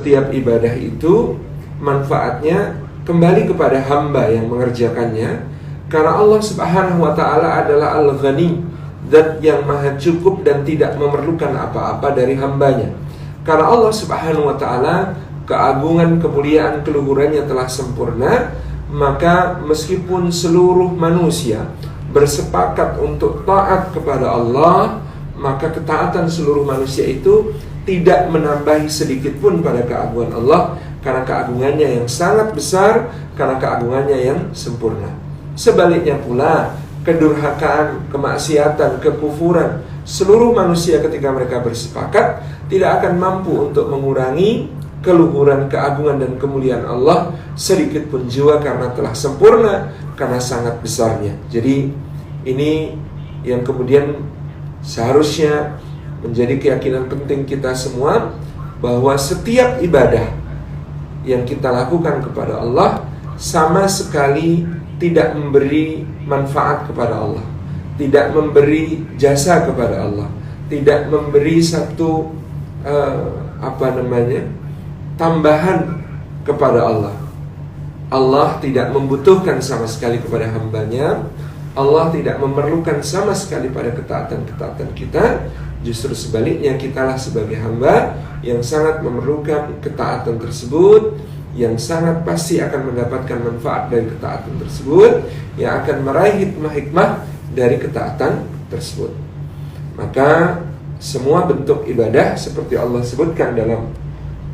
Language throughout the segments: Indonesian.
setiap ibadah itu manfaatnya kembali kepada hamba yang mengerjakannya, karena Allah Subhanahu wa ta'ala adalah Al-Ghani, zat yang maha cukup dan tidak memerlukan apa-apa dari hambanya. Karena Allah Subhanahu wa ta'ala keagungan, kemuliaan, keluhurannya telah sempurna, maka meskipun seluruh manusia bersepakat untuk taat kepada Allah, maka ketaatan seluruh manusia itu tidak menambahi sedikit pun pada keagungan Allah, karena keagungannya yang sangat besar, karena keagungannya yang sempurna. Sebaliknya pula, kedurhakaan, kemaksiatan, kekufuran seluruh manusia ketika mereka bersepakat tidak akan mampu untuk mengurangi keluhuran, keagungan dan kemuliaan Allah sedikit pun jua, karena telah sempurna, karena sangat besarnya. Jadi ini yang kemudian seharusnya menjadi keyakinan penting kita semua, bahwa setiap ibadah yang kita lakukan kepada Allah sama sekali tidak memberi manfaat kepada Allah, tidak memberi jasa kepada Allah, tidak memberi satu tambahan kepada Allah. Allah tidak membutuhkan sama sekali kepada hambanya. Allah tidak memerlukan sama sekali pada ketaatan-ketaatan kita. Justru sebaliknya, kitalah sebagai hamba yang sangat memerlukan ketaatan tersebut, yang sangat pasti akan mendapatkan manfaat dari ketaatan tersebut, yang akan meraih hikmah-hikmah dari ketaatan tersebut. Maka semua bentuk ibadah seperti Allah sebutkan dalam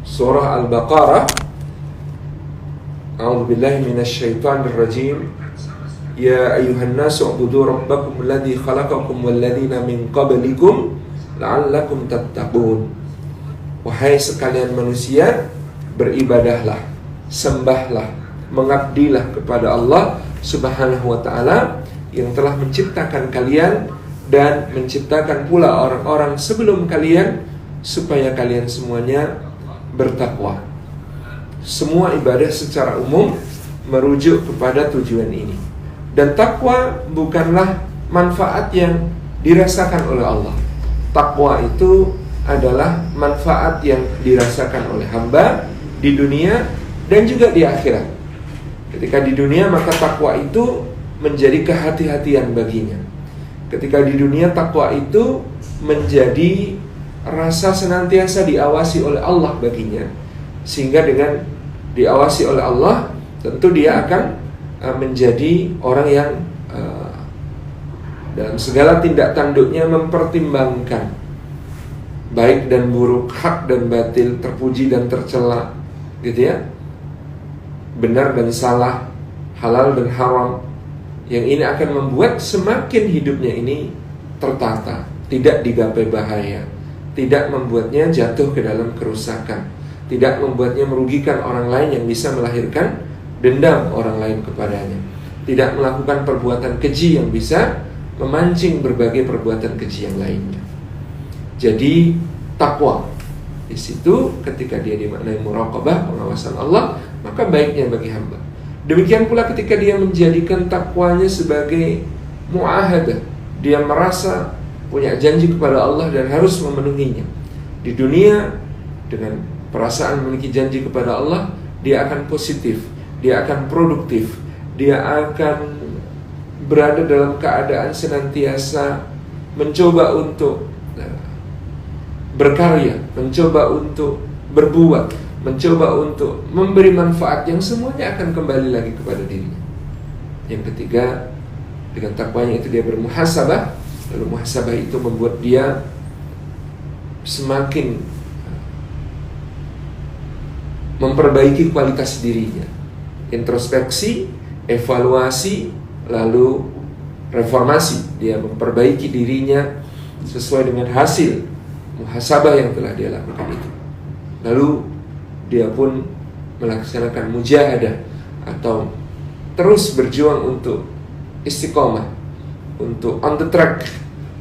surah Al-Baqarah, A'udzubillahi minasyaitonirrajim. Ya ayuhan nasu ubudu rabbakum alladhi khalaqakum walladhina min qablikum la'allakum tattaqun. Wahai sekalian manusia, beribadahlah, sembahlah, mengabdilah kepada Allah Subhanahu wa ta'ala yang telah menciptakan kalian dan menciptakan pula orang-orang sebelum kalian, supaya kalian semuanya bertakwa. Semua ibadah secara umum merujuk kepada tujuan ini. Dan takwa bukanlah manfaat yang dirasakan oleh Allah. Takwa itu adalah manfaat yang dirasakan oleh hamba di dunia dan juga di akhirat. Ketika di dunia, maka takwa itu menjadi kehati-hatian baginya. Ketika di dunia, takwa itu menjadi rasa senantiasa diawasi oleh Allah baginya. Sehingga dengan diawasi oleh Allah, tentu dia akan menjadi orang yang dalam segala tindak tanduknya mempertimbangkan baik dan buruk, hak dan batil, terpuji dan tercela, gitu ya, benar dan salah, halal dan haram. Yang ini akan membuat semakin hidupnya ini tertata, tidak digapai bahaya, tidak membuatnya jatuh ke dalam kerusakan, tidak membuatnya merugikan orang lain yang bisa melahirkan dendam orang lain kepadanya, tidak melakukan perbuatan keji yang bisa memancing berbagai perbuatan keji yang lainnya. Jadi takwa di situ ketika dia dimaknai muraqabah, pengawasan Allah, maka baiknya bagi hamba. Demikian pula ketika dia menjadikan takwanya sebagai muahadah, dia merasa punya janji kepada Allah dan harus memenuhinya. Di dunia dengan perasaan memiliki janji kepada Allah, dia akan positif, dia akan produktif, dia akan berada dalam keadaan senantiasa mencoba untuk berkarya, mencoba untuk berbuat, mencoba untuk memberi manfaat yang semuanya akan kembali lagi kepada dirinya. Yang ketiga, dengan takwanya itu dia bermuhasabah. Lalu muhasabah itu membuat dia semakin memperbaiki kualitas dirinya, introspeksi, evaluasi, lalu reformasi. Dia memperbaiki dirinya sesuai dengan hasil muhasabah yang telah dia lakukan itu. Lalu dia pun melaksanakan mujahadah atau terus berjuang untuk istiqomah, untuk on the track,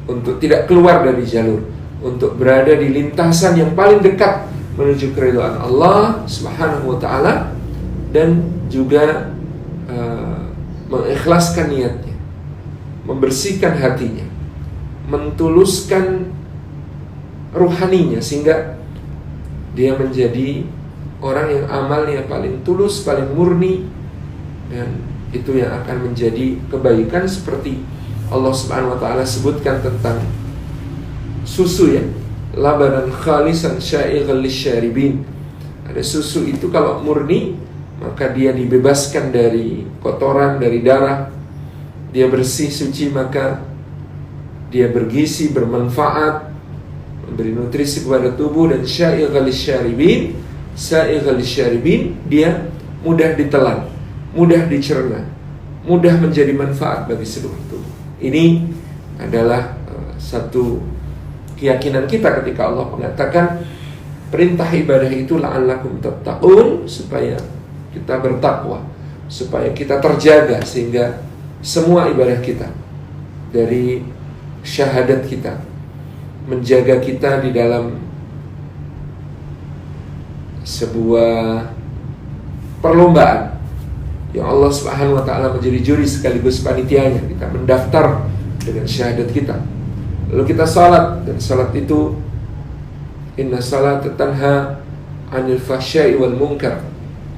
untuk tidak keluar dari jalur, untuk berada di lintasan yang paling dekat menuju keridhaan Allah Subhanahu wa ta'ala, dan juga mengikhlaskan niatnya, membersihkan hatinya, mentuluskan ruhaninya, sehingga dia menjadi orang yang amalnya paling tulus, paling murni, dan itu yang akan menjadi kebaikan. Seperti Allah Subhanahu wa ta'ala sebutkan tentang susu ya, labanan khalisan sya'ighal lisyaribin. Ada susu itu kalau murni, maka dia dibebaskan dari kotoran, dari darah, dia bersih, suci, maka dia bergizi, bermanfaat, memberi nutrisi kepada tubuh. Dan sya'ighal lisyaribin, dia mudah ditelan, mudah dicerna, mudah menjadi manfaat bagi seluruh tubuh. Ini adalah satu keyakinan kita ketika Allah mengatakan perintah ibadah itu la'allakum tattaqun, supaya kita bertakwa, supaya kita terjaga, sehingga semua ibadah kita, dari syahadat kita, menjaga kita di dalam sebuah perlombaan yang Allah Subhanahu wa ta'ala menjadi juri sekaligus panitianya. Kita mendaftar dengan syahadat kita, lalu kita salat, dan salat itu inna salata tanha 'anil fahsya'i wal munkar,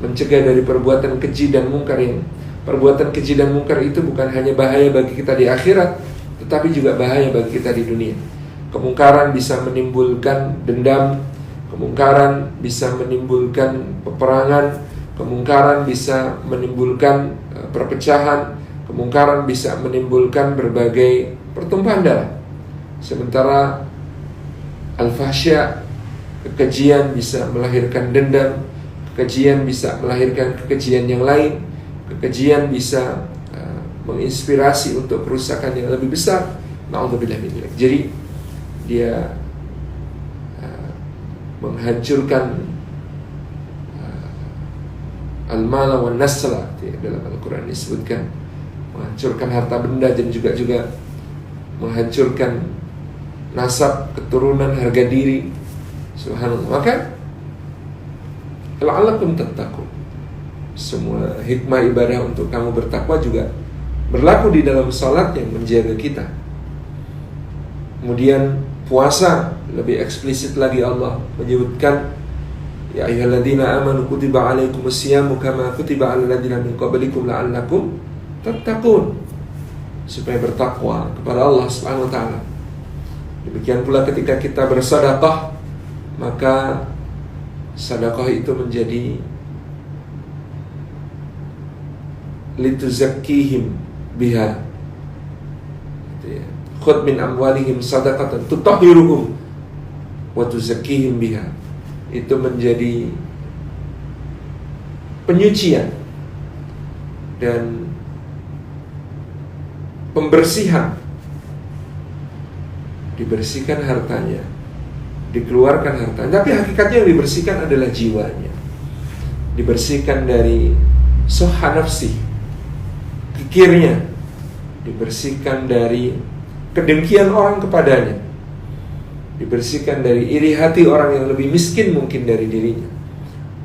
mencegah dari perbuatan keji dan mungkar. Yang perbuatan keji dan mungkar itu bukan hanya bahaya bagi kita di akhirat, tetapi juga bahaya bagi kita di dunia. Kemungkaran bisa menimbulkan dendam, kemungkaran bisa menimbulkan peperangan, kemungkaran bisa menimbulkan perpecahan, kemungkaran bisa menimbulkan berbagai pertumpahan darah. Sementara al-fahsya, kekejian, bisa melahirkan dendam, kekejian bisa melahirkan kekejian yang lain, kekejian bisa menginspirasi untuk kerusakan yang lebih besar. Na'udzubillah min dzalik. Jadi dia menghancurkan al-mala wan nasla, dalam Al-Quran disebutkan menghancurkan harta benda, dan juga menghancurkan nasab, keturunan, harga diri. Subhanallah. Maka la'allakum tattaqun, semua hikmah ibadah untuk kamu bertakwa juga berlaku di dalam salat yang menjaga kita. Kemudian puasa, lebih eksplisit lagi Allah menyebutkan ya ayyuhalladzina amanu kutiba alaikumusyamu kama kutiba alal ladzina min qablikum la'allakum tattaqun, supaya bertakwa kepada Allah Subhanahu wa ta'ala. Demikian pula ketika kita bersedekah, maka sedekah itu menjadi lituzakkihim biha, khudh min amwalihim sadaqatan tutahhiruhum wa tuzakkihim biha. Itu menjadi penyucian dan pembersihan. Dibersihkan hartanya, dikeluarkan hartanya, tapi hakikatnya yang dibersihkan adalah jiwanya. Dibersihkan dari soha nafsi, kikirnya, dibersihkan dari kedengkian orang kepadanya, dibersihkan dari iri hati orang yang lebih miskin mungkin dari dirinya,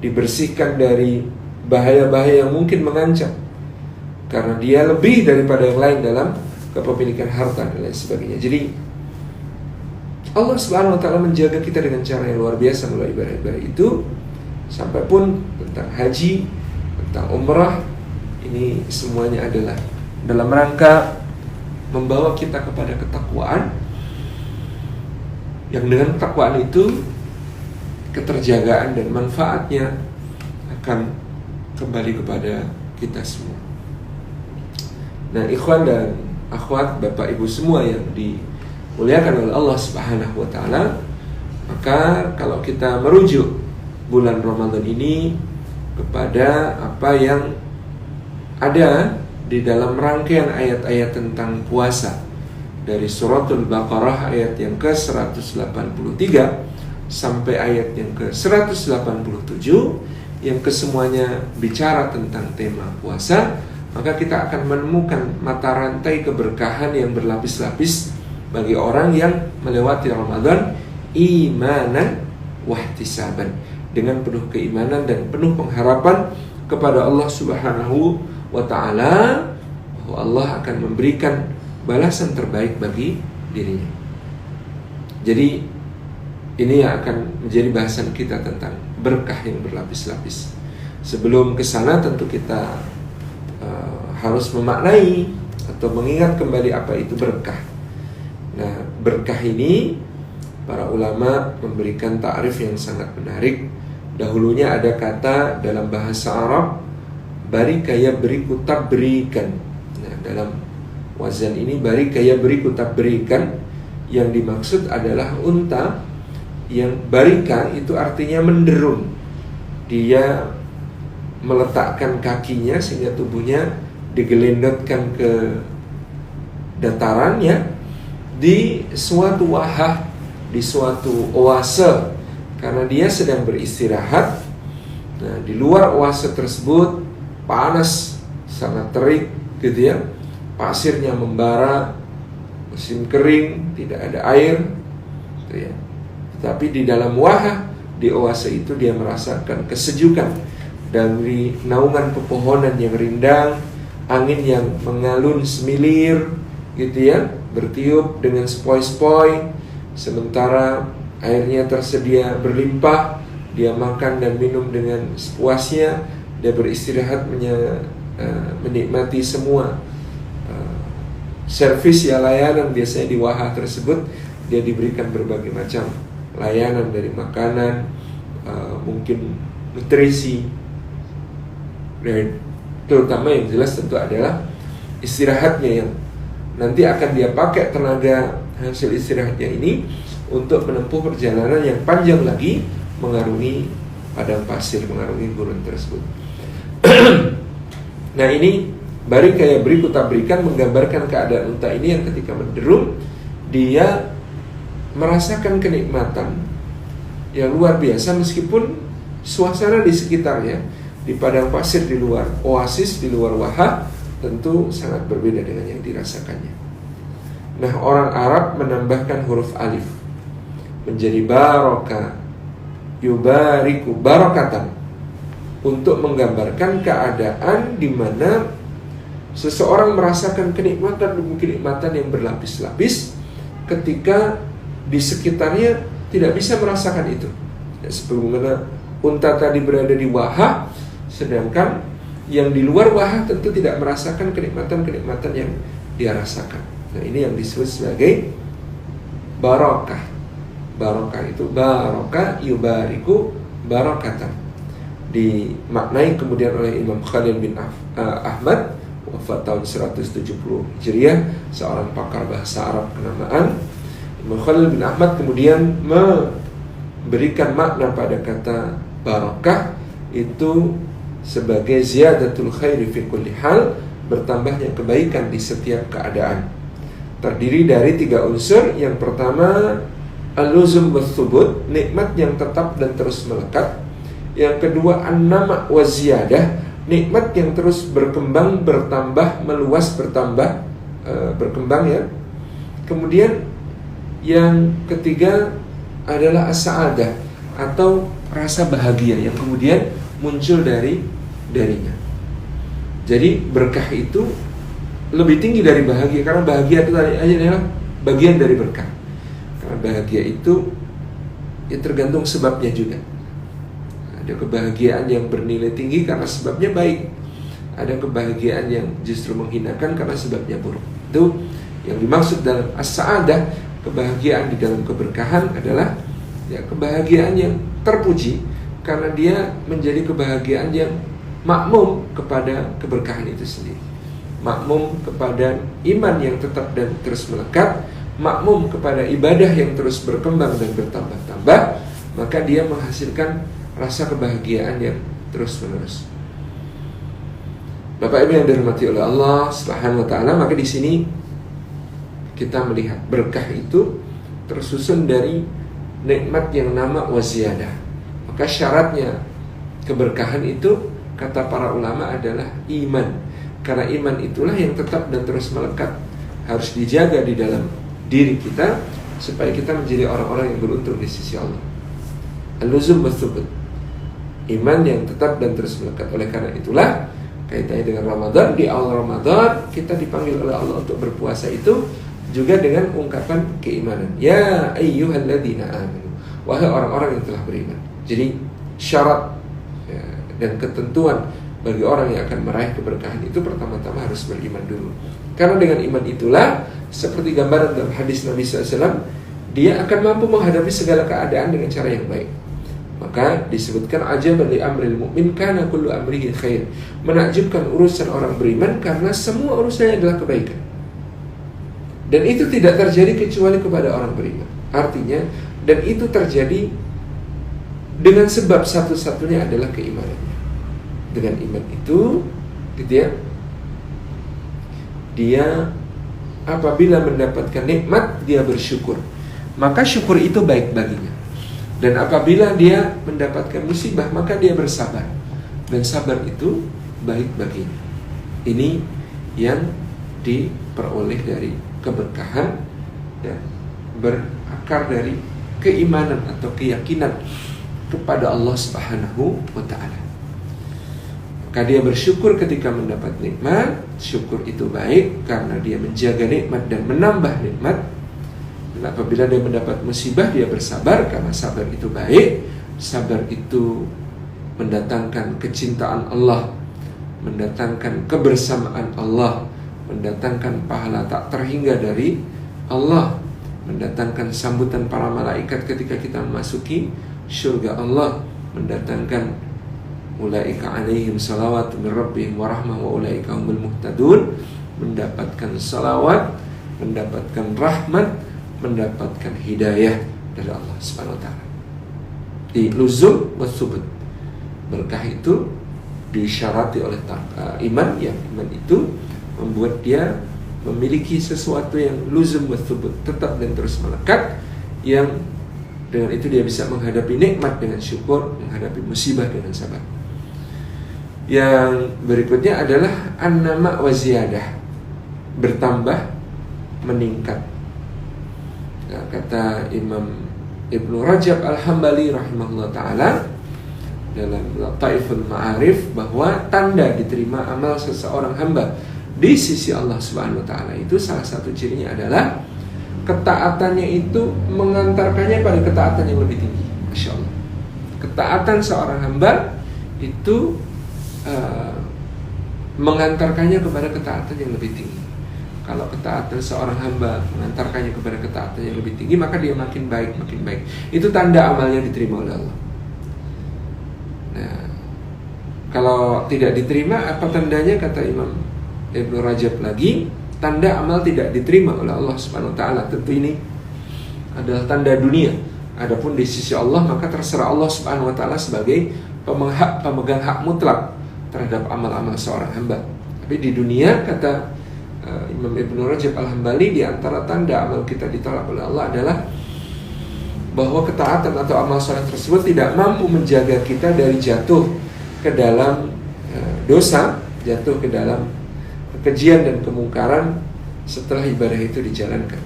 dibersihkan dari bahaya-bahaya yang mungkin mengancam karena dia lebih daripada yang lain dalam kepemilikan harta dan lain sebagainya. Jadi Allah Subhanahu wa ta'ala menjaga kita dengan cara yang luar biasa melalui ibadah-ibadah itu. Sampai pun tentang haji, tentang umrah, ini semuanya adalah dalam rangka membawa kita kepada ketakwaan, yang dengan ketakwaan itu keterjagaan dan manfaatnya akan kembali kepada kita semua. Nah, ikhwan dan akhwat, bapak ibu semua yang dimuliakan oleh Allah Subhanahu wa ta'ala, maka kalau kita merujuk bulan Ramadan ini kepada apa yang ada di dalam rangkaian ayat-ayat tentang puasa dari suratul Baqarah ayat yang ke-183 sampai ayat yang ke-187 yang kesemuanya bicara tentang tema puasa, maka kita akan menemukan mata rantai keberkahan yang berlapis-lapis bagi orang yang melewati Ramadan imanan wahtisaban, dengan penuh keimanan dan penuh pengharapan kepada Allah Subhanahu wa ta'ala, bahwa Allah akan memberikan balasan terbaik bagi dirinya. Jadi ini yang akan menjadi bahasan kita tentang berkah yang berlapis-lapis. Sebelum ke sana tentu kita harus memaknai atau mengingat kembali apa itu berkah. Nah, berkah ini para ulama memberikan ta'rif yang sangat menarik. Dahulunya ada kata dalam bahasa Arab, barika yabriku tabrikan. Nah, dalam wazan ini barika yabriku tabrikan, yang dimaksud adalah unta yang barika itu artinya menderung. Dia meletakkan kakinya sehingga tubuhnya digelendotkan ke datarannya di suatu wahah, di suatu oase, karena dia sedang beristirahat. Nah, di luar oase tersebut panas, sangat terik gitu ya, pasirnya membara, musim kering, tidak ada air gitu ya. Tetapi di dalam wahah, di oase itu dia merasakan kesejukan dari naungan pepohonan yang rindang, angin yang mengalun semilir gitu ya, bertiup dengan sepoi-sepoi, sementara airnya tersedia berlimpah, dia makan dan minum dengan sepuasnya, dia beristirahat menikmati semua servis ya, layanan biasanya di wahah tersebut. Dia diberikan berbagai macam layanan dari makanan, mungkin nutrisi, dan terutama yang jelas tentu adalah istirahatnya yang nanti akan dia pakai tenaga hasil istirahatnya ini untuk menempuh perjalanan yang panjang lagi mengarungi padang pasir, mengarungi gurun tersebut. Nah, ini barika yabriku tabrikan menggambarkan keadaan unta ini yang ketika menderung dia merasakan kenikmatan yang luar biasa, meskipun suasana di sekitarnya di padang pasir, di luar oasis, di luar wahah, tentu sangat berbeda dengan yang dirasakannya. Nah, orang Arab menambahkan huruf alif menjadi baraka, yubariku, barakatan, untuk menggambarkan keadaan di mana seseorang merasakan kenikmatan demi kenikmatan yang berlapis-lapis ketika di sekitarnya tidak bisa merasakan itu. Ya, sebagaimana unta tadi berada di wahah, sedangkan yang di luar wahah tentu tidak merasakan kenikmatan-kenikmatan yang dia rasakan. Nah, ini yang disebut sebagai barakah. Barakah itu barakah yubariku barakatan. Dimaknai kemudian oleh Imam Khalil bin Ahmad, wafat tahun 170 Hijriah, seorang pakar bahasa Arab kenamaan. Imam Khalil bin Ahmad kemudian memberikan makna pada kata barakah itu sebagai ziyadatul khairi fi kulli hal, bertambahnya kebaikan di setiap keadaan. Terdiri dari 3 unsur. Yang pertama, al-luzum was-subut, nikmat yang tetap dan terus melekat. Yang kedua, an-nama wa ziyadah, nikmat yang terus berkembang, bertambah, meluas, berkembang ya. Kemudian yang ketiga adalah as-sa'adah, atau rasa bahagia yang kemudian muncul darinya. Jadi berkah itu lebih tinggi dari bahagia, karena bahagia itu adalah bagian dari berkah. Karena bahagia itu ya tergantung sebabnya juga. Ada kebahagiaan yang bernilai tinggi karena sebabnya baik, ada kebahagiaan yang justru menghinakan karena sebabnya buruk. Itu yang dimaksud dalam as-sa'adah. Kebahagiaan di dalam keberkahan adalah ya kebahagiaan yang terpuji, karena dia menjadi kebahagiaan yang makmum kepada keberkahan itu sendiri, makmum kepada iman yang tetap dan terus melekat, makmum kepada ibadah yang terus berkembang dan bertambah-tambah, maka dia menghasilkan rasa kebahagiaan yang terus menerus. Bapak Ibu yang dirahmati oleh Allah Subhanahu wa taala, maka di sini kita melihat berkah itu tersusun dari nikmat yang nama waziyadah. Maka syaratnya keberkahan itu, kata para ulama, adalah iman. Karena iman itulah yang tetap dan terus melekat, harus dijaga di dalam diri kita supaya kita menjadi orang-orang yang beruntung di sisi Allah. Al-luzum was-subut, iman yang tetap dan terus melekat. Oleh karena itulah kaitannya dengan Ramadan, di awal Ramadan kita dipanggil oleh Allah untuk berpuasa itu juga dengan ungkapan keimanan. Ya ayyuhalladzina amanu, wahai orang-orang yang telah beriman. Jadi syarat ya, dan ketentuan bagi orang yang akan meraih keberkahan itu pertama-tama harus beriman dulu. Karena dengan iman itulah seperti gambaran dalam hadis Nabi SAW, dia akan mampu menghadapi segala keadaan dengan cara yang baik. Maka disebutkan ajaban li amril mu'min kana kullu amrihi khair. Menakjubkan urusan orang beriman karena semua urusannya adalah kebaikan. Dan itu tidak terjadi kecuali kepada orang beriman. Artinya, dan itu terjadi dengan sebab satu-satunya adalah keimanannya. Dengan iman itu, gitu ya, dia apabila mendapatkan nikmat, dia bersyukur. Maka syukur itu baik baginya. Dan apabila dia mendapatkan musibah, maka dia bersabar. Dan sabar itu baik baginya. Ini yang diperoleh dari keberkahan dan berakar dari keimanan atau keyakinan kepada Allah Subhanahu wa ta'ala. Maka dia bersyukur ketika mendapat nikmat. Syukur itu baik karena dia menjaga nikmat dan menambah nikmat. Dan apabila dia mendapat musibah, dia bersabar karena sabar itu baik. Sabar itu mendatangkan kecintaan Allah, mendatangkan kebersamaan Allah, mendatangkan pahala tak terhingga dari Allah, mendatangkan sambutan para malaikat ketika kita memasuki surga Allah, mendatangkan ulaika alaihim salawatu min rabbihim wa rahmah wa ulaika humul muhtadun, mendapatkan salawat, mendapatkan rahmat, mendapatkan hidayah dari Allah Subhanahu wa taala. Di luzum wa subut. Berkah itu disyarati oleh iman, yang iman itu membuat dia memiliki sesuatu yang luzum wa subut, tetap dan terus melekat, yang dengan itu dia bisa menghadapi nikmat dengan syukur, menghadapi musibah dengan sabar. Yang berikutnya adalah an-nama wa ziyadah, bertambah, meningkat. Nah, kata Imam Ibnu Rajab Al-Hambali rahimahullah ta'ala dalam Lataiful Ma'arif, bahwa tanda diterima amal seseorang hamba di sisi Allah Subhanahu wa ta'ala itu salah satu cirinya adalah ketaatannya itu mengantarkannya pada ketaatan yang lebih tinggi. Masya Allah. Ketaatan seorang hamba itu mengantarkannya kepada ketaatan yang lebih tinggi. Kalau ketaatan seorang hamba mengantarkannya kepada ketaatan yang lebih tinggi, maka dia makin baik, makin baik. Itu tanda amalnya diterima oleh Allah. Nah, kalau tidak diterima, apa tandanya? Kata Imam Ibnu Rajab lagi, tanda amal tidak diterima oleh Allah Subhanahu wa ta'ala. Tentu ini adalah tanda dunia. Adapun di sisi Allah, maka terserah Allah Subhanahu wa ta'ala sebagai pemegang hak mutlak terhadap amal-amal seorang hamba. Tapi di dunia, kata Imam Ibnu Rajab Al-Hambali, di antara tanda amal kita ditolak oleh Allah adalah bahwa ketaatan atau amal soleh tersebut tidak mampu menjaga kita dari jatuh ke dalam dosa, jatuh ke dalam kekejian dan kemungkaran setelah ibadah itu dijalankan.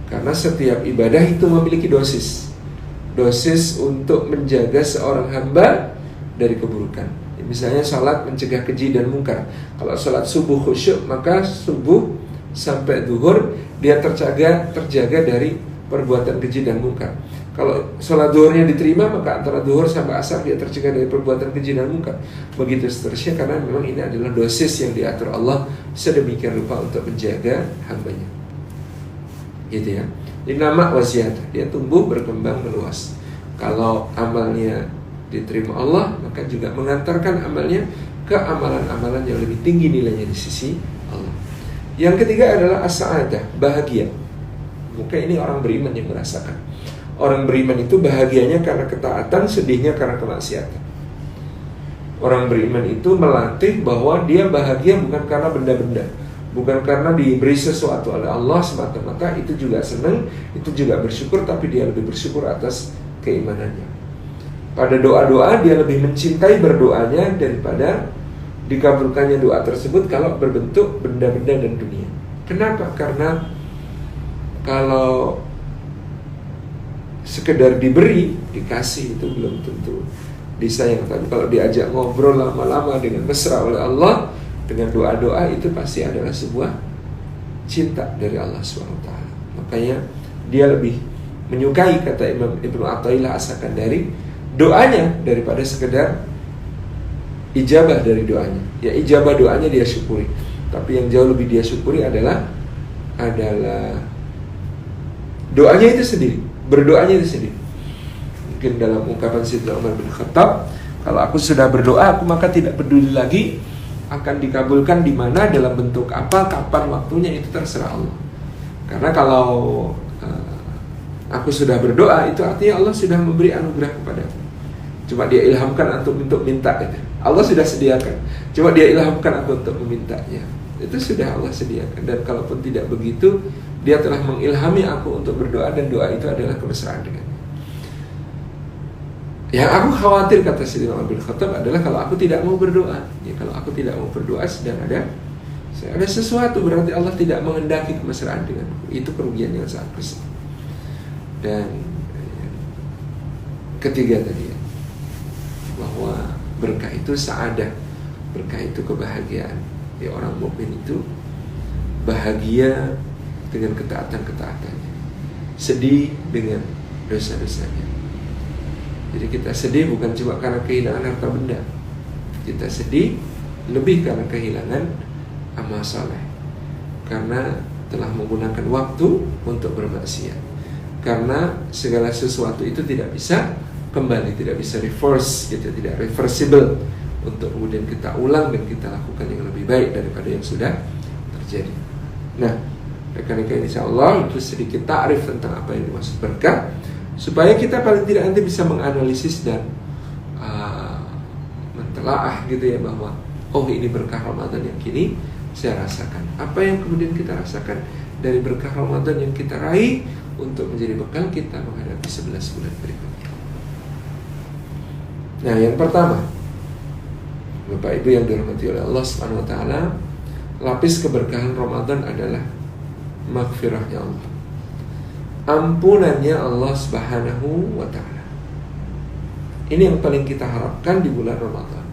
Karena setiap ibadah itu memiliki dosis untuk menjaga seorang hamba dari keburukan. Misalnya salat mencegah keji dan mungkar. Kalau salat subuh khusyuk, maka subuh sampai zuhur dia terjaga dari perbuatan keji dan mungkar. Kalau salat zuhurnya diterima, maka antara zuhur sampai asar dia tercegah dari perbuatan keji dan mungkar. Begitu seterusnya, karena memang ini adalah dosis yang diatur Allah sedemikian rupa untuk menjaga hambanya. Gitu ya. Ini nama wasiat, dia tumbuh, berkembang, meluas. Kalau amalnya diterima Allah, maka juga mengantarkan amalnya ke amalan-amalan yang lebih tinggi nilainya di sisi Allah. Yang ketiga adalah as-sa'adah, bahagia. Mungkin ini orang beriman yang merasakan. Orang beriman itu bahagianya karena ketaatan, sedihnya karena kemaksiatan. Orang beriman itu melatih bahwa dia bahagia bukan karena benda-benda, bukan karena diberi sesuatu oleh Allah semata-mata. Itu juga senang, itu juga bersyukur, tapi dia lebih bersyukur atas keimanannya. Pada doa-doa dia lebih mencintai berdoanya daripada dikabulkannya doa tersebut kalau berbentuk benda-benda dan dunia. Kenapa? Karena kalau sekedar diberi, dikasih, itu belum tentu disayang. Tapi kalau diajak ngobrol lama-lama dengan mesra oleh Allah, dengan doa-doa, itu pasti adalah sebuah cinta dari Allah SWT. Makanya dia lebih menyukai, kata Imam Ibnu Athaillah As-Sakandari, doanya daripada sekedar ijabah dari doanya. Ya ijabah doanya dia syukuri, tapi yang jauh lebih dia syukuri adalah doanya itu sendiri, berdoanya itu sendiri. Mungkin dalam ungkapan Sayyidina Umar bin Khattab, kalau aku sudah berdoa, aku maka tidak peduli lagi akan dikabulkan di mana, dalam bentuk apa, kapan waktunya, itu terserah Allah. Karena kalau aku sudah berdoa, itu artinya Allah sudah memberi anugerah kepadaku. Cuma dia ilhamkan untuk minta itu. Allah sudah sediakan, cuma dia ilhamkan aku untuk memintanya. Itu sudah Allah sediakan. Dan kalaupun tidak begitu, dia telah mengilhami aku untuk berdoa, dan doa itu adalah kemesraan dengannya. Yang aku khawatir, kata Sayyidina Umar bin Khattab, adalah kalau aku tidak mau berdoa. Ya, kalau aku tidak mau berdoa sedang ada sesuatu, berarti Allah tidak menghendaki kemesraan denganku. Itu kerugian yang sangat besar. Dan ketiga tadi, bahwa berkah itu sa'adah, berkah itu kebahagiaan. Ya, orang mukmin itu bahagia dengan ketaatan-ketaatannya, sedih dengan dosa-dosanya. Jadi kita sedih bukan cuma karena kehilangan harta benda, kita sedih lebih karena kehilangan amal saleh, karena telah menggunakan waktu untuk bermaksiat, karena segala sesuatu itu tidak bisa kembali, tidak bisa reverse, gitu, tidak reversible, untuk kemudian kita ulang dan kita lakukan yang lebih baik daripada yang sudah terjadi. Nah, rekan-rekan, insya Allah itu sedikit ta'rif tentang apa yang dimaksud berkah, supaya kita paling tidak nanti bisa menganalisis dan mentelaah gitu ya, bahwa oh ini berkah Ramadan yang kini saya rasakan. Apa yang kemudian kita rasakan dari berkah Ramadan yang kita raih untuk menjadi bekal kita menghadapi 11 bulan berikutnya. Nah, yang pertama, Bapak Ibu yang dirahmati oleh Allah Subhanahu wa taala, lapis keberkahan Ramadan adalah maghfirahnya Allah, ampunannya Allah Subhanahu wa taala. Ini yang paling kita harapkan di bulan Ramadan.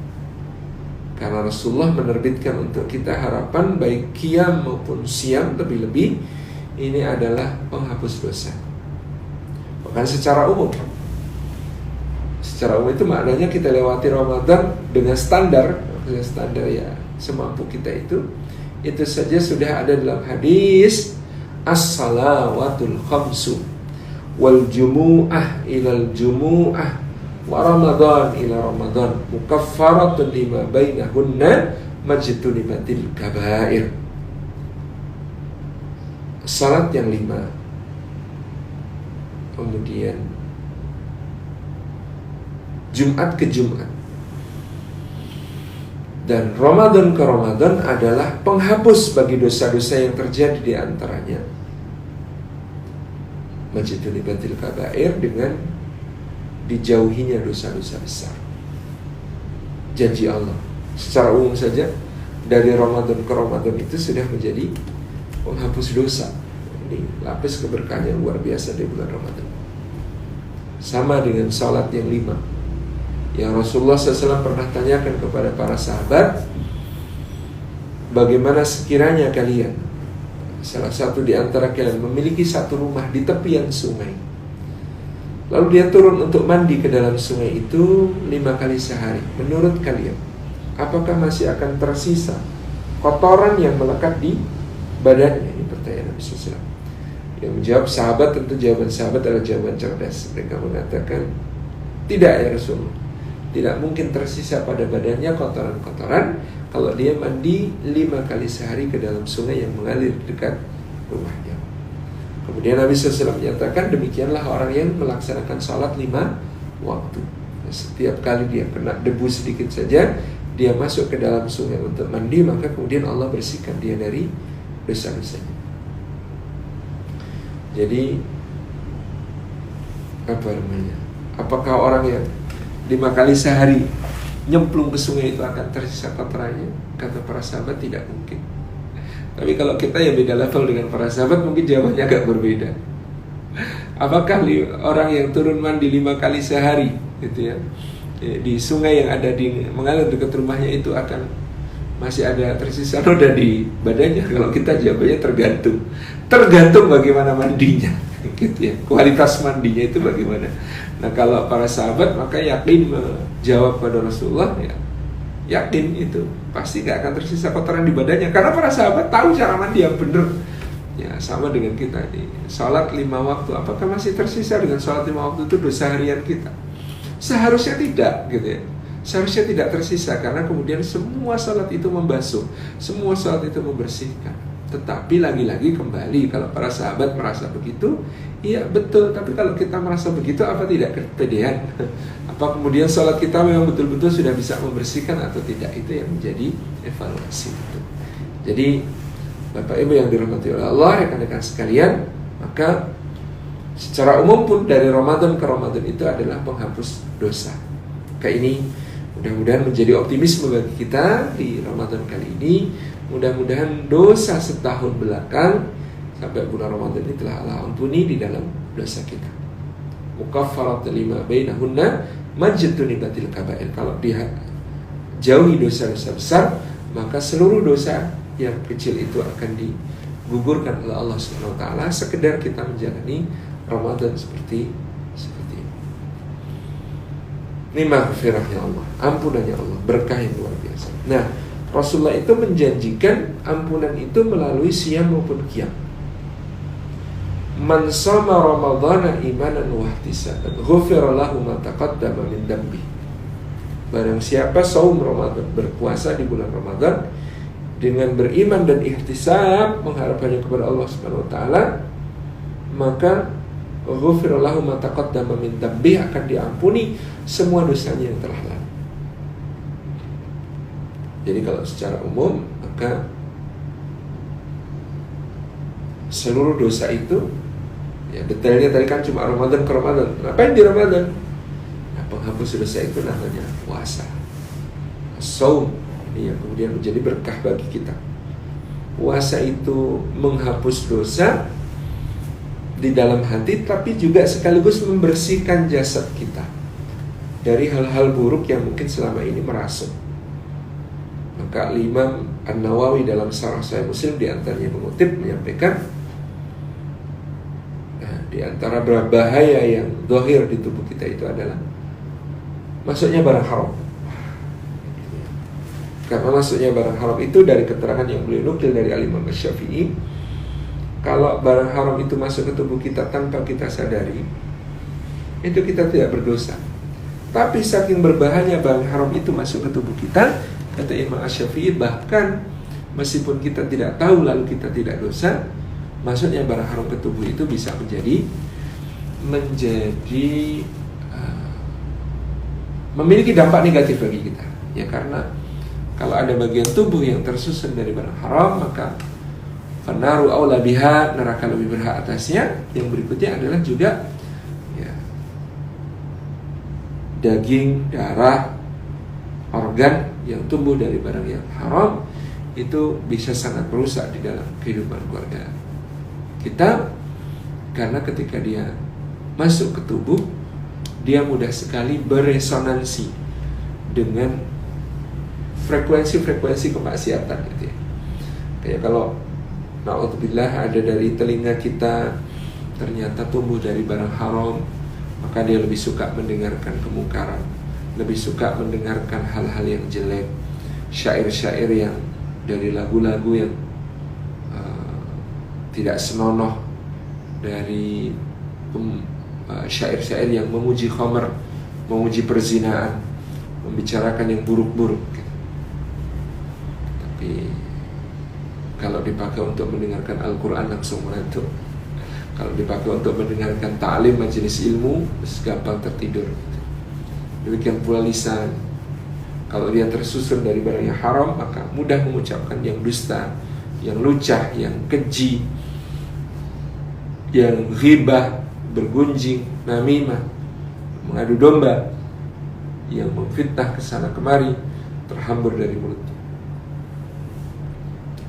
Karena Rasulullah menerbitkan untuk kita harapan baik qiyam maupun siyam, lebih-lebih ini adalah penghapus dosa. Bukan secara umum. Secara umum itu maknanya kita lewati Ramadan dengan standar ya semampu kita itu saja sudah ada dalam hadis as-salawatul khamsu wal jumu'ah ilal jumu'ah wa Ramadan ila Ramadan mukaffaratun lima bainahunna majtunibatil kabair. Salat yang 5, kemudian Jumat ke Jumat, dan Ramadan ke Ramadan adalah penghapus bagi dosa-dosa yang terjadi di antaranya. Majtunibatil kabair, dengan dijauhinya dosa-dosa besar. Janji Allah secara umum saja dari Ramadan ke Ramadan itu sudah menjadi penghapus dosa. Ini lapis keberkahan yang luar biasa di bulan Ramadan. Sama dengan salat yang 5 yang Rasulullah SAW pernah tanyakan kepada para sahabat, bagaimana sekiranya kalian, salah satu di antara kalian memiliki satu rumah di tepian sungai, lalu dia turun untuk mandi ke dalam sungai itu 5 kali sehari, menurut kalian apakah masih akan tersisa kotoran yang melekat di badannya? Ini pertanyaan Nabi SAW. Yang menjawab sahabat, tentu jawaban sahabat adalah jawaban cerdas. Mereka mengatakan, tidak ya Rasulullah, tidak mungkin tersisa pada badannya kotoran-kotoran kalau dia mandi 5 kali sehari ke dalam sungai yang mengalir dekat rumahnya. Kemudian Nabi SAW menyatakan, demikianlah orang yang melaksanakan salat 5 waktu. Setiap kali dia kena debu sedikit saja, dia masuk ke dalam sungai untuk mandi, maka kemudian Allah bersihkan dia dari dosa-dosanya. Jadi apakah orang yang 5 kali sehari nyemplung ke sungai itu akan tersisa kotorannya? Kata para sahabat, tidak mungkin. Tapi kalau kita yang beda level dengan para sahabat, mungkin jawabannya agak berbeda. Apakah orang yang turun mandi 5 kali sehari gitu ya, di sungai yang ada di mengalir dekat rumahnya itu akan masih ada tersisa noda di badannya? Kalau kita jawabannya tergantung bagaimana mandinya gitu ya, kualitas mandinya itu bagaimana. Nah kalau para sahabat maka yakin menjawab pada Rasulullah, ya yakin itu pasti gak akan tersisa kotoran di badannya, karena para sahabat tahu cara mandi yang benar. Ya sama dengan kita ini, sholat 5 waktu, apakah masih tersisa dengan sholat 5 waktu itu dosa harian kita? Seharusnya tidak, gitu ya. Seharusnya tidak tersisa, karena kemudian semua sholat itu membasuh, semua sholat itu membersihkan. Tetapi lagi-lagi kembali, kalau para sahabat merasa begitu, iya betul. Tapi kalau kita merasa begitu, apa tidak kepedean? Apa kemudian sholat kita memang betul-betul sudah bisa membersihkan atau tidak? Itu yang menjadi evaluasi itu. Jadi Bapak Ibu yang dirahmati oleh Allah, rekan-rekan sekalian, maka secara umum pun dari Ramadan ke Ramadan itu adalah penghapus dosa. Maka ini mudah-mudahan menjadi optimisme bagi kita di Ramadan kali ini. Mudah-mudahan dosa setahun belakang sampai bulan Ramadan ini telah Allah ampuni di dalam dosa kita. Mukaffarat lima bainahunna majtunibatil kaba'ir. Kalau dia jauhi dosa-dosa besar, maka seluruh dosa yang kecil itu akan digugurkan oleh Allah Subhanahu wa taala, sekedar kita menjalani Ramadan seperti ini. Ini maghfirahnya Allah, ampunannya Allah, berkah yang luar biasa. Nah, Rasulullah itu menjanjikan ampunan itu melalui siyam maupun qiyam. Man shoma ramadhana imanan wa ihtisaban ghufira lahu ma taqaddama min dambi. Barang siapa saum Ramadan, berpuasa di bulan Ramadan dengan beriman dan ihtisab, mengharapkannya kepada Allah Subhanahu wa taala, maka ghufira lahu ma taqaddama min dambi, akan diampuni semua dosanya yang telah lalu. Jadi kalau secara umum, maka seluruh dosa itu, ya detailnya tadi kan cuma Ramadan ke Ramadan. Ngapain di Ramadan? Nah, penghapus dosa itu namanya puasa, saum. Ini yang kemudian menjadi berkah bagi kita. Puasa itu menghapus dosa di dalam hati, tapi juga sekaligus membersihkan jasad kita dari hal-hal buruk yang mungkin selama ini merasuk. Maka Imam An-Nawawi dalam Syarah Sahih Muslim di antaranya mengutip, menyampaikan, di antara bahaya yang zahir di tubuh kita itu adalah masuknya barang haram. Karena masuknya barang haram itu dari keterangan yang beliau nukil dari Al-Imam Asy-Syafi'i, kalau barang haram itu masuk ke tubuh kita tanpa kita sadari, itu kita tidak berdosa. Tapi saking berbahayanya barang haram itu masuk ke tubuh kita, kata Imam Asy-Syafi'i, bahkan meskipun kita tidak tahu lalu kita tidak dosa, masuknya barang haram ke tubuh itu bisa menjadi memiliki dampak negatif bagi kita. Ya karena kalau ada bagian tubuh yang tersusun dari barang haram, maka fanaru aula biha, neraka lebih berhak atasnya. Yang berikutnya adalah juga ya, daging, darah, organ yang tumbuh dari barang yang haram itu bisa sangat merusak di dalam kehidupan keluarga kita, karena ketika dia masuk ke tubuh, dia mudah sekali beresonansi dengan frekuensi-frekuensi kemaksiatan gitu ya. Kayak kalau na'udzubillah ada dari telinga kita ternyata tumbuh dari barang haram, maka dia lebih suka mendengarkan kemungkaran, lebih suka mendengarkan hal-hal yang jelek, syair-syair yang dari lagu-lagu yang tidak senonoh, dari syair-syair yang memuji khamr, memuji perzinaan, membicarakan yang buruk-buruk gitu. Tapi kalau dipakai untuk mendengarkan Al-Quran langsung mengantuk. Kalau dipakai untuk mendengarkan ta'lim majelis ilmu, gampang tertidur gitu. Demikian pula lisan, kalau dia tersusun dari barang yang haram, maka mudah mengucapkan yang dusta, yang lucah, yang keji, yang ghibah, bergunjing, namimah, mengadu domba, yang memfitnah kesana kemari, terhambur dari mulutnya.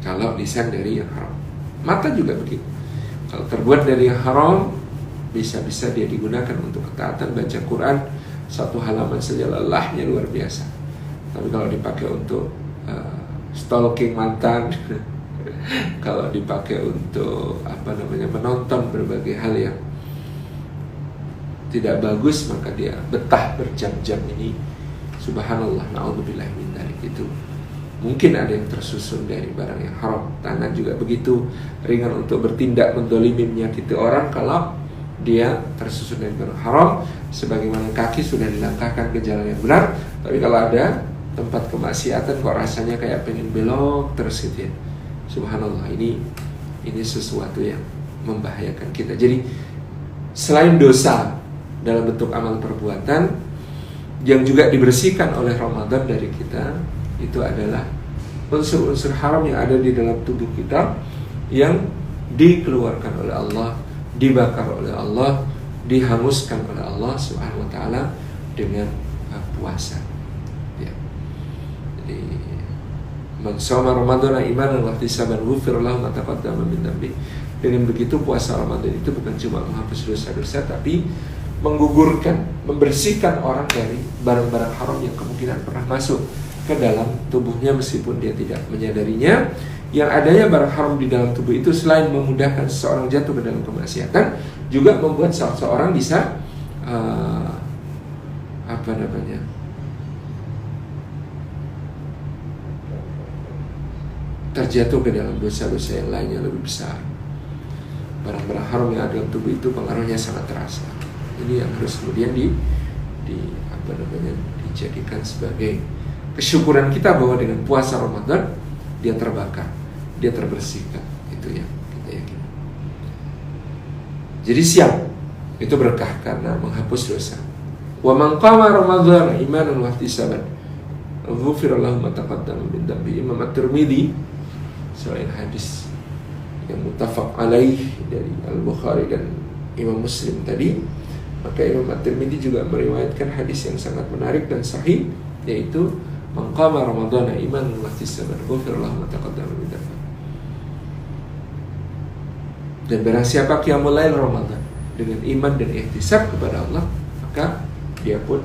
Kalau lisan dari yang haram, mata juga begitu. Kalau terbuat dari yang haram, bisa-bisa dia digunakan untuk ketaatan, baca Quran satu halaman saja lelahnya luar biasa. Tapi kalau dipakai untuk stalking mantan, kalau dipakai untuk menonton berbagai hal yang tidak bagus, maka dia betah berjam-jam ini. Subhanallah, na'udzubillah min dzalik. Itu mungkin ada yang tersusun dari barang yang haram. Tangan juga begitu, ringan untuk bertindak mendolimi, menyakiti orang kalau dia tersusun dari barang haram. Sebagaimana kaki sudah dilangkahkan ke jalan yang benar, tapi kalau ada tempat kemaksiatan kok rasanya kayak pengen belok terus gitu ya. Subhanallah, ini sesuatu yang membahayakan kita. Jadi selain dosa dalam bentuk amal perbuatan yang juga dibersihkan oleh Ramadan dari kita, itu adalah unsur-unsur haram yang ada di dalam tubuh kita yang dikeluarkan oleh Allah, dibakar oleh Allah, dihanguskan oleh Allah Subhanahu wa taala dengan puasa. Ya. Jadi man shoma ramadhana imanan wa ihtisaban ghufira lahu ma taqaddama min dhanbi. Dengan begitu puasa Ramadan itu bukan cuma menghapus dosa-dosa, tapi menggugurkan, membersihkan orang dari barang-barang haram yang kemungkinan pernah masuk ke dalam tubuhnya meskipun dia tidak menyadarinya. Yang adanya barang haram di dalam tubuh itu selain memudahkan seseorang jatuh ke dalam kemaksiatan, juga membuat seseorang bisa terjatuh ke dalam dosa-dosa yang lainnya lebih besar. Barang-barang haram yang ada dalam tubuh itu pengaruhnya sangat terasa. Ini yang harus kemudian dijadikan sebagai kesyukuran kita bahwa dengan puasa Ramadan dia terbakar, dia terbersihkan. Itu yang kita yakini. Jadi siang itu berkah karena menghapus dosa. Wa man qama Ramadan imanan wa ihtisaban ghufira lahu ma taqaddama min dhanbi. Imam At-Tirmidzi, selain hadis yang muttafaq alaih dari Al-Bukhari dan Imam Muslim tadi, maka Imam At-Tirmidzi juga meriwayatkan hadis yang sangat menarik dan sahih, yaitu man qama ramadhana imanan wa ihtisaban ghufira lahu ma taqaddama min dhanbi. Dan barang siapa qiyamul lail Ramadan dengan iman dan ihtisab kepada Allah, maka dia pun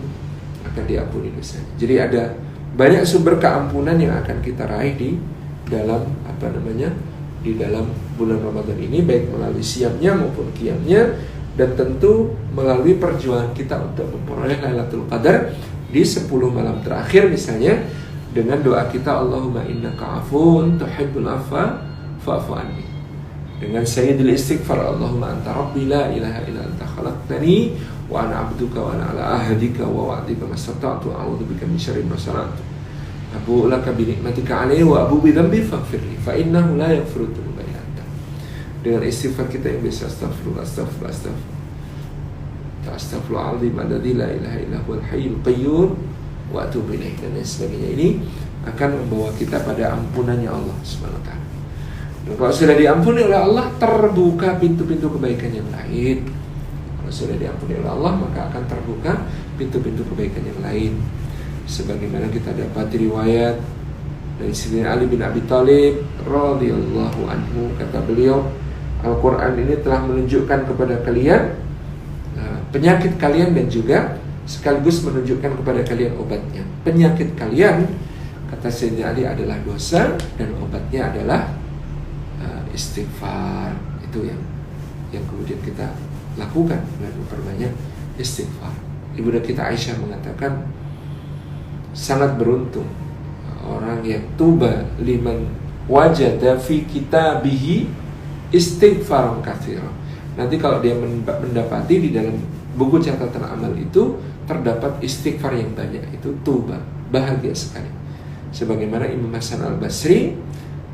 akan diampuni dosanya. Jadi ada banyak sumber keampunan yang akan kita raih di dalam di dalam bulan Ramadan ini, baik melalui siamnya maupun qiyamnya, dan tentu melalui perjuangan kita untuk memperoleh Lailatul Qadar di 10 malam terakhir misalnya, dengan doa kita Allahumma innaka afuwun tuhibbul afwa fa'fu anni, dengan sayyidul istighfar Allahumma anta rabbi la ilaha illa anta khalaqtani wa ana abduka wa ana ala ahdika wa wa'dika mastata'tu a'udzubika min syarri ma sana'tu abu laka bi nikmatika alayya wa abu bi dhanbi faghfirli fa innahu la yaghfiru dzunuba illa anta. Dengan istighfar kita yang bisa astaghfirullah astaghfirullahaladzim alladzi la ilaha illa huwal hayyul qayyum wa atubu ilaih dan lain sebagainya, ini akan membawa kita pada ampunannya Allah Subhanahu wa taala. Dan kalau sudah diampuni oleh Allah, terbuka pintu-pintu kebaikan yang lain. Kalau sudah diampuni oleh Allah, maka akan terbuka pintu-pintu kebaikan yang lain. Sebagaimana kita dapat riwayat dari Sayyidina Ali bin Abi Thalib radhiyallahu anhu, kata beliau, Al-Quran ini telah menunjukkan kepada kalian penyakit kalian dan juga sekaligus menunjukkan kepada kalian obatnya. Penyakit kalian, kata Sayyidina Ali, adalah dosa, dan obatnya adalah istighfar. Itu yang kemudian kita lakukan dengan memperbanyak istighfar. Ibunda kita Aisyah mengatakan, sangat beruntung orang yang tuba liman wajada fi kitabihi istighfaran katsiran. Nanti kalau dia mendapati di dalam buku catatan amal itu terdapat istighfar yang banyak, itu tuba, bahagia sekali. Sebagaimana Imam Hasan Al-Basri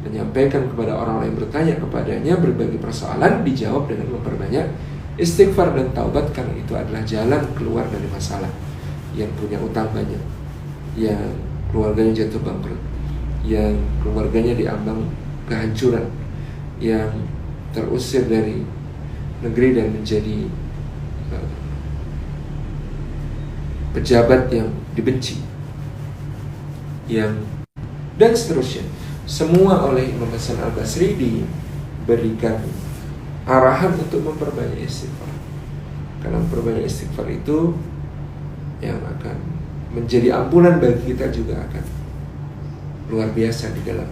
menyampaikan kepada orang-orang yang bertanya kepadanya berbagai persoalan, dijawab dengan memperbanyak istighfar dan taubat, karena itu adalah jalan keluar dari masalah. Yang punya utang banyak, yang keluarganya jatuh bangkrut, yang keluarganya diambang kehancuran, yang terusir dari negeri dan menjadi pejabat yang dibenci, yang dan seterusnya. Semua oleh Imam Hasan Al-Basri diberikan arahan untuk memperbanyak istighfar, karena memperbanyak istighfar itu yang akan menjadi ampunan bagi kita, juga akan luar biasa di dalam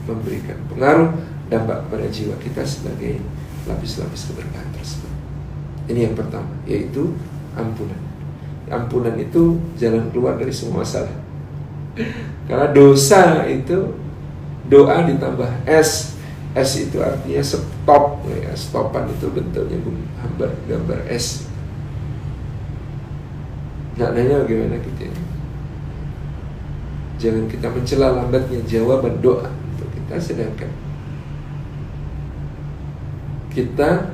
memberikan pengaruh dampak kepada jiwa kita sebagai lapis-lapis keberkahan tersebut. Ini yang pertama, yaitu ampunan. Ampunan itu jalan keluar dari semua masalah. Karena dosa itu doa ditambah S. S itu artinya stop, ya. Stopan itu bentuknya gambar S. Maknanya bagaimana gitu ya? Jangan kita mencela lambatnya jawaban doa untuk kita, sedangkan kita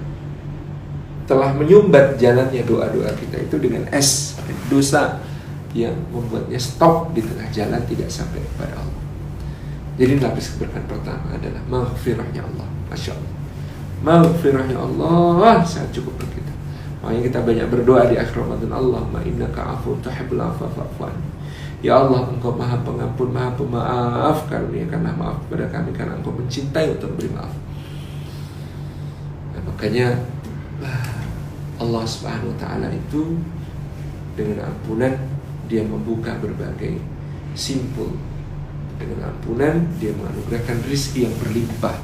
telah menyumbat jalannya doa-doa kita itu dengan S, dosa yang membuatnya stop di tengah jalan, tidak sampai kepada Allah. Jadi lapis keberkahan pertama adalah maghfirahnya Allah. Masya Allah, maghfirahnya Allah sangat cukup bagi kita. Makanya kita banyak berdoa di akhir Ramadan, Allahumma innaka afuwwun tuhibbul afwa fa'fu anni. Ya Allah, Engkau maha pengampun, maha pemaaf, karuniakanlah maaf kepada kami, karena Engkau mencintai untuk beri maaf. Nah, makanya Allah Subhanahu wa ta'ala itu dengan ampunan Dia membuka berbagai simpul. Dengan ampunan Dia menganugerahkan rizki yang berlimpah.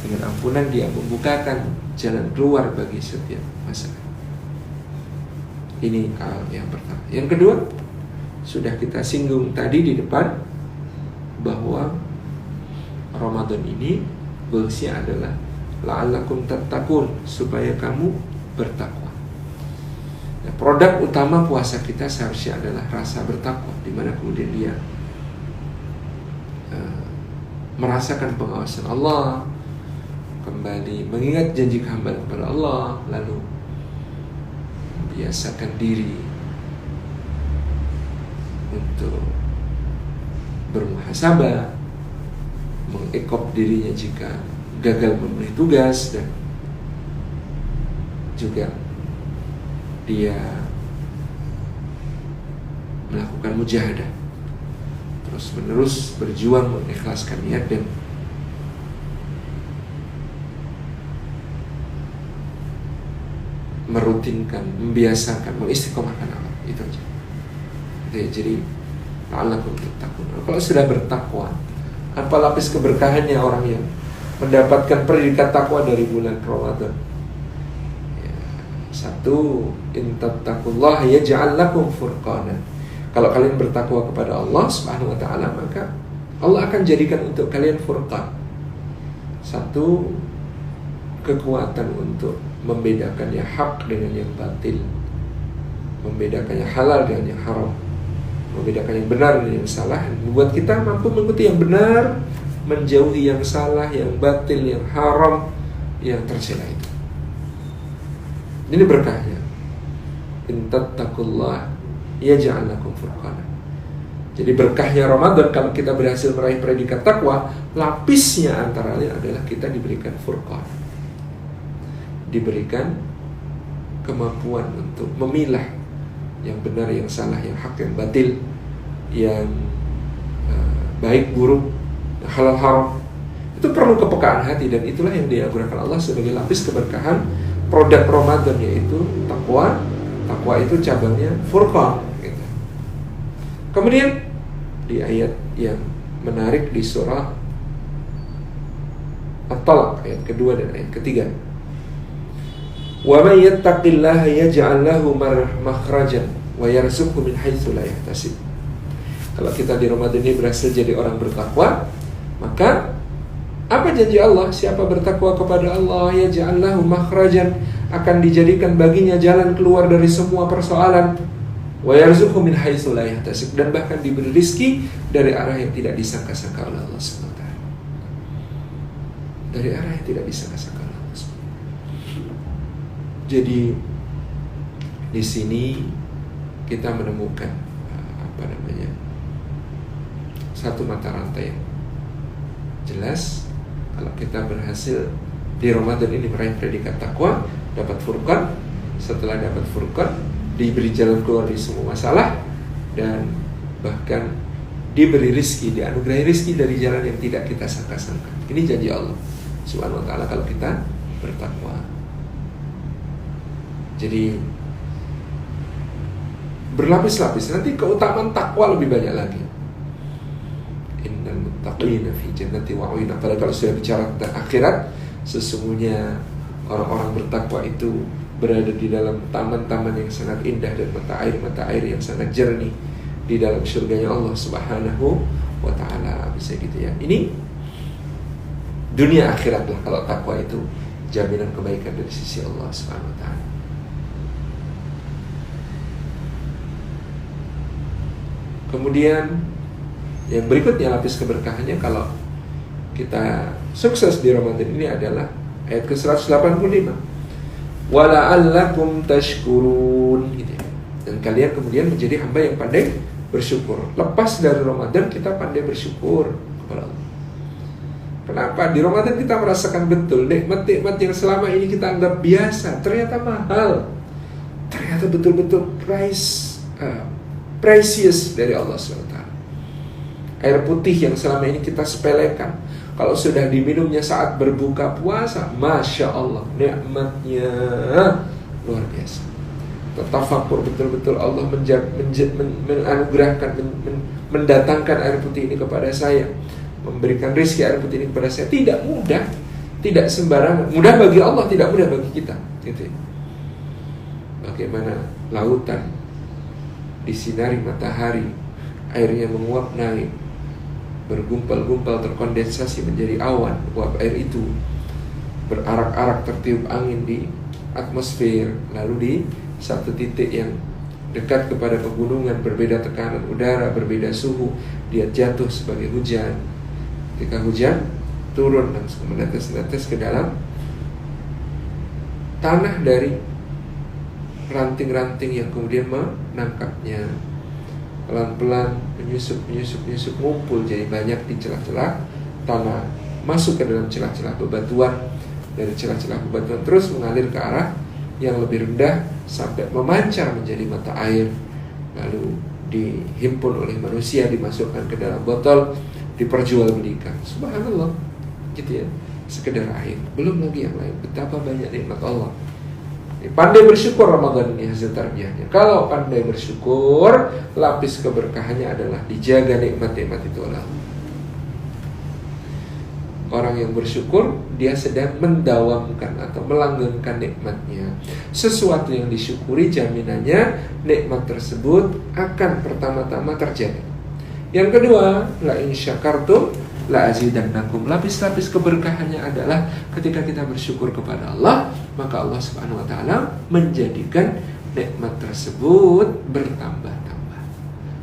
Dengan ampunan Dia membukakan jalan keluar bagi setiap masalah. Ini hal yang pertama. Yang kedua, sudah kita singgung tadi di depan, bahwa Ramadan ini goalsnya adalah la'allakum tattaqun, supaya kamu bertakwa. Nah, produk utama puasa kita seharusnya adalah rasa bertakwa, di mana kemudian dia merasakan pengawasan Allah, kembali mengingat janji hamba kepada Allah, lalu membiasakan diri untuk bermuhasabah, mengekop dirinya jika gagal memenuhi tugas, dan juga dia melakukan mujahadah, terus menerus berjuang mengikhlaskan niat dan merutinkan, membiasakan, mengistiqomahkan amal. Itu aja. Jadi la'allakum tattaqun. Kalau sudah bertakwa, apa lapis keberkahannya orang yang mendapatkan predikat takwa dari bulan Ramadan? Ya, satu, in tattaqullaha yaj'al lakum furqana. Kalau kalian bertakwa kepada Allah Subhanahu wa ta'ala, maka Allah akan jadikan untuk kalian furqan. Satu, kekuatan untuk membedakan yang hak dengan yang batil, membedakan yang halal dengan yang haram, membedakan yang benar dengan yang salah, membuat kita mampu mengikuti yang benar, menjauhi yang salah, yang batil, yang haram, yang tercela itu. Ini berkahnya. In tattaqullah yaj'al lakum furqana. Jadi berkahnya Ramadan kalau kita berhasil meraih predikat takwa, lapisnya antara lain adalah kita diberikan furqan, diberikan kemampuan untuk memilah yang benar, yang salah, yang hak, yang batil, yang baik, buruk, halal, haram. Itu perlu kepekaan hati, dan itulah yang diagunkan Allah sebagai lapis keberkahan produk Ramadan, yaitu takwa. Takwa itu cabangnya furqan gitu. Kemudian di ayat yang menarik di surah At-Talaq, ayat kedua dan ayat ketiga, wa may yattaqillaha yaj'al lahu makhrajan wa yarzuqhu min haitsu la yahtasib. Kalau kita di Ramadan ini berhasil jadi orang bertakwa, maka apa janji Allah? Siapa bertakwa kepada Allah, yaj'al lahu makhrajan, akan dijadikan baginya jalan keluar dari semua persoalan, wa yarzuqhu min haitsu la yahtasib, dan bahkan diberi rizki dari arah yang tidak disangka-sangka oleh Allah SWT. Dari arah yang tidak disangka-sangka oleh Allah SWT. Jadi di sini kita menemukan satu mata rantai yang jelas. Kalau kita berhasil di Ramadan ini meraih predikat takwa, dapat furqan, setelah dapat furqan diberi jalan keluar dari semua masalah, dan bahkan diberi rizki, dianugerahi rizki dari jalan yang tidak kita sangka-sangka. Ini janji Allah Subhanahu wa ta'ala kalau kita bertakwa. Jadi berlapis-lapis, nanti keutamaan takwa lebih banyak lagi. Innal muttaqina fi jannati wa 'uyun. Apalagi kalau sudah bicara tentang akhirat, sesungguhnya orang-orang bertakwa itu berada di dalam taman-taman yang sangat indah dan mata air yang sangat jernih di dalam surganya Allah Subhanahu wa ta'ala. Bisa gitu ya. Ini dunia akhirat lah kalau takwa itu jaminan kebaikan dari sisi Allah Subhanahu wa ta'ala. Kemudian yang berikutnya lapis keberkahannya kalau kita sukses di Ramadan ini adalah ayat ke-185. Wala'allakum tashkurun gitu ya. Dan kalian kemudian menjadi hamba yang pandai bersyukur. Lepas dari Ramadan kita pandai bersyukur kepada Allah. Kenapa? Di Ramadan kita merasakan betul nikmat-nikmat yang selama ini kita anggap biasa ternyata mahal. Ternyata betul-betul precious dari Allah SWT. Air putih yang selama ini kita sepelekan, kalau sudah diminumnya saat berbuka puasa, Masya Allah, nikmatnya luar biasa. Tafakur betul-betul Allah menganugerahkan, mendatangkan air putih ini kepada saya, memberikan rezeki air putih ini kepada saya. Tidak mudah, tidak sembarangan. Mudah bagi Allah, tidak mudah bagi kita gitu. Bagaimana lautan disinari matahari, airnya menguap naik, bergumpal-gumpal terkondensasi menjadi awan. Uap air itu berarak-arak tertiup angin di atmosfer, lalu di satu titik yang dekat kepada pegunungan, berbeda tekanan udara, berbeda suhu, dia jatuh sebagai hujan. Ketika hujan turun langsung menetes-netes ke dalam tanah dari ranting-ranting yang kemudian menangkapnya. Pelan-pelan menyusup ngumpul jadi banyak di celah-celah tanah, masuk ke dalam celah-celah bebatuan, dari celah-celah bebatuan terus mengalir ke arah yang lebih rendah sampai memancar menjadi mata air, lalu dihimpun oleh manusia, dimasukkan ke dalam botol, diperjualbelikan. Subhanallah, gitu ya, sekedar air, belum lagi yang lain. Betapa banyak nikmat Allah. Pandai bersyukur Ramadan ini hasil tarbiyahnya. Kalau pandai bersyukur, lapis keberkahannya adalah dijaga nikmat-nikmat itu oleh Allah. Orang yang bersyukur, dia sedang mendawamkan atau melanggengkan nikmatnya. Sesuatu yang disyukuri, jaminannya nikmat tersebut akan pertama-tama terjaga. Yang kedua, la in syakartum la azidannakum. Lapis-lapis keberkahannya adalah ketika kita bersyukur kepada Allah, maka Allah Subhanahu wa ta'ala menjadikan nikmat tersebut bertambah-tambah.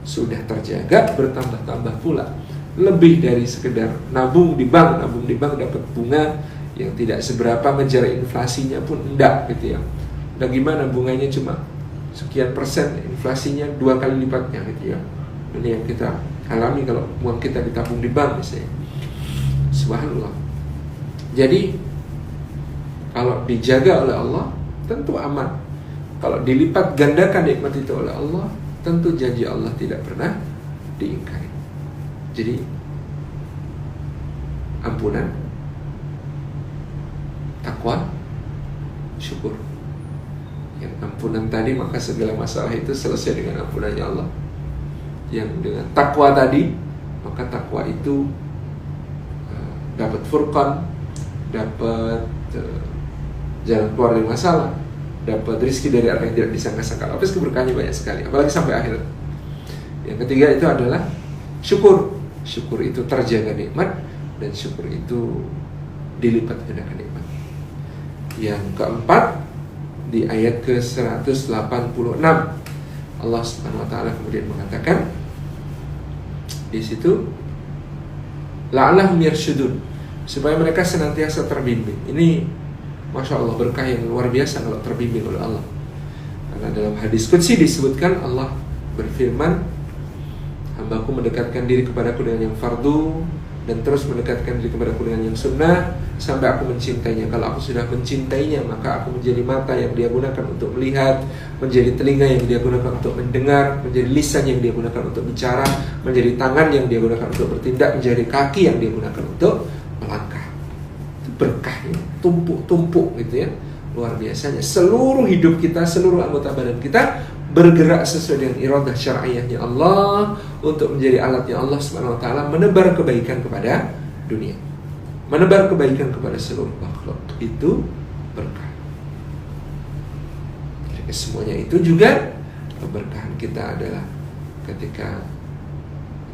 Sudah terjaga, bertambah-tambah pula. Lebih dari sekedar nabung di bank dapat bunga yang tidak seberapa, mengejar inflasinya pun enggak gitu ya. Dan gimana bunganya cuma sekian persen, inflasinya 2 kali lipatnya gitu ya. Ini yang kita alami kalau uang kita ditabung di bank misalnya. Subhanallah. Jadi kalau dijaga oleh Allah tentu aman. Kalau dilipat gandakan nikmat itu oleh Allah, tentu janji Allah tidak pernah diingkari. Jadi ampunan, takwa, syukur. Yang ampunan tadi, maka segala masalah itu selesai dengan ampunannya Allah. Yang dengan takwa tadi, maka takwa itu dapat furqan, dapat jalan keluar dari masalah, dapat rezeki dari arah yang tidak disangka-sangka. Lapis keberkahannya banyak sekali, apalagi sampai akhir. Yang ketiga itu adalah syukur. Syukur itu terjaga nikmat, dan syukur itu dilipat gandakan nikmat. Yang keempat, di ayat ke-186 Allah Subhanahu wa ta'ala kemudian mengatakan di situ, la'allahum yarshudun, supaya mereka senantiasa terbimbing. Ini Masya Allah berkah yang luar biasa kalau terbimbing oleh Allah. Karena dalam hadis qudsi disebutkan Allah berfirman, hambaku mendekatkan diri kepadaku dengan yang fardu, dan terus mendekatkan diri kepadaku dengan yang sunnah, sampai aku mencintainya. Kalau aku sudah mencintainya, maka aku menjadi mata yang dia gunakan untuk melihat, menjadi telinga yang dia gunakan untuk mendengar, menjadi lisan yang dia gunakan untuk bicara, menjadi tangan yang dia gunakan untuk bertindak, menjadi kaki yang dia gunakan untuk melangkah. Itu berkahnya, tumpuk-tumpuk gitu ya, luar biasanya. Seluruh hidup kita, seluruh anggota badan kita bergerak sesuai dengan iradah syar'iyahnya Allah, untuk menjadi alatnya Allah Subhanahu wa ta'ala menebar kebaikan kepada dunia, menebar kebaikan kepada seluruh makhluk. Itu berkah. Semuanya itu juga keberkahan kita adalah ketika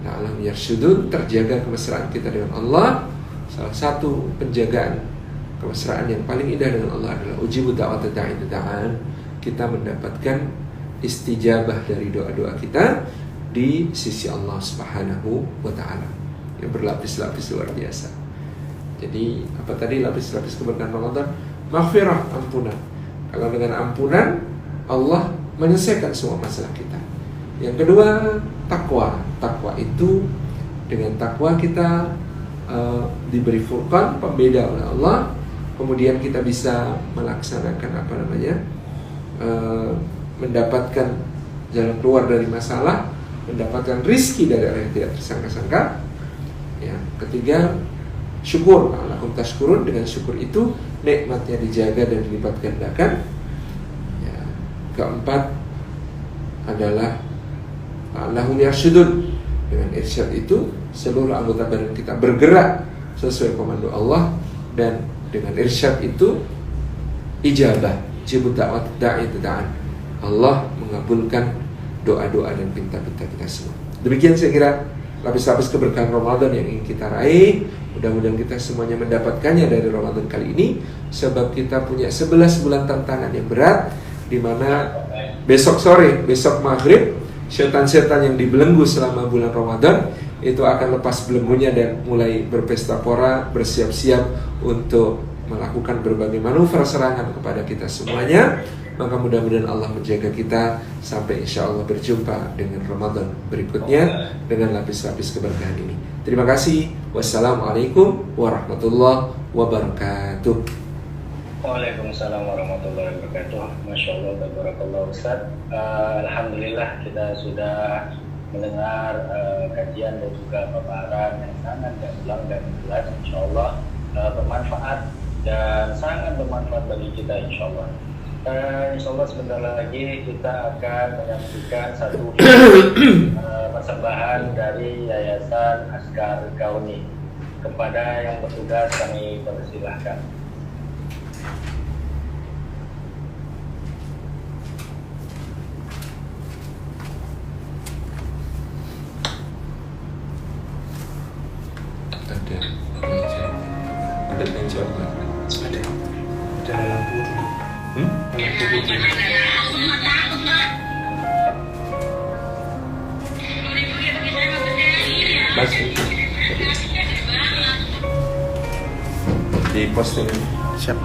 alam yarsudun, terjaga kemesraan kita dengan Allah. Salah satu penjagaan kemesraan yang paling indah dengan Allah adalah ujibu da'wat da'i da'an. Kita mendapatkan istijabah dari doa-doa kita di sisi Allah Subhanahu wa ta'ala yang berlapis-lapis luar biasa. Jadi apa tadi lapis-lapis keberkahan Ramadan? Maghfirah, ampunan. Kalau dengan ampunan Allah menyelesaikan semua masalah kita. Yang kedua, takwa. Takwa itu dengan takwa kita diberi furqan, pembeda oleh Allah. Kemudian kita bisa melaksanakan mendapatkan jalan keluar dari masalah, mendapatkan rizki dari orang yang tidak tersangka-sangka. Ya, ketiga, syukur. Lakum tashkurun, dengan syukur itu nikmatnya dijaga dan dilipat gandakan. Ya, keempat adalah lahum yarsyudun. Dengan irsyad itu seluruh anggota badan kita bergerak sesuai komando Allah, dan dengan irsyad itu ijabah, jibut da'wat da'i da'an. Allah mengabulkan doa-doa dan pinta-pinta kita semua. Demikian saya kira lapis-lapis keberkahan Ramadan yang ingin kita raih. Mudah-mudahan kita semuanya mendapatkannya dari Ramadan kali ini, sebab kita punya 11 bulan tantangan yang berat, di mana besok sore, besok maghrib, setan-setan yang dibelenggu selama bulan Ramadan itu akan lepas belenggunya dan mulai berpesta pora, bersiap-siap untuk melakukan berbagai manuver serangan kepada kita semuanya. Maka mudah-mudahan Allah menjaga kita sampai insya Allah berjumpa dengan Ramadan berikutnya dengan lapis-lapis keberkahan ini. Terima kasih. Wassalamualaikum warahmatullahi wabarakatuh. Waalaikumsalam warahmatullahi wabarakatuh. Masya Allah, tabarakallah Ustaz. Alhamdulillah kita sudah mendengar kajian dan juga paparan yang sangat gamblang dan jelas, insya Allah bermanfaat dan sangat bermanfaat bagi kita, insya Allah. Insya Allah sebentar lagi kita akan menyaksikan satu persembahan dari Yayasan Askar Kauni. Kepada yang bertugas kami persilahkan. Ada meja apa? Ada lampu. Lampu putih. Masih. Di posting. Siap.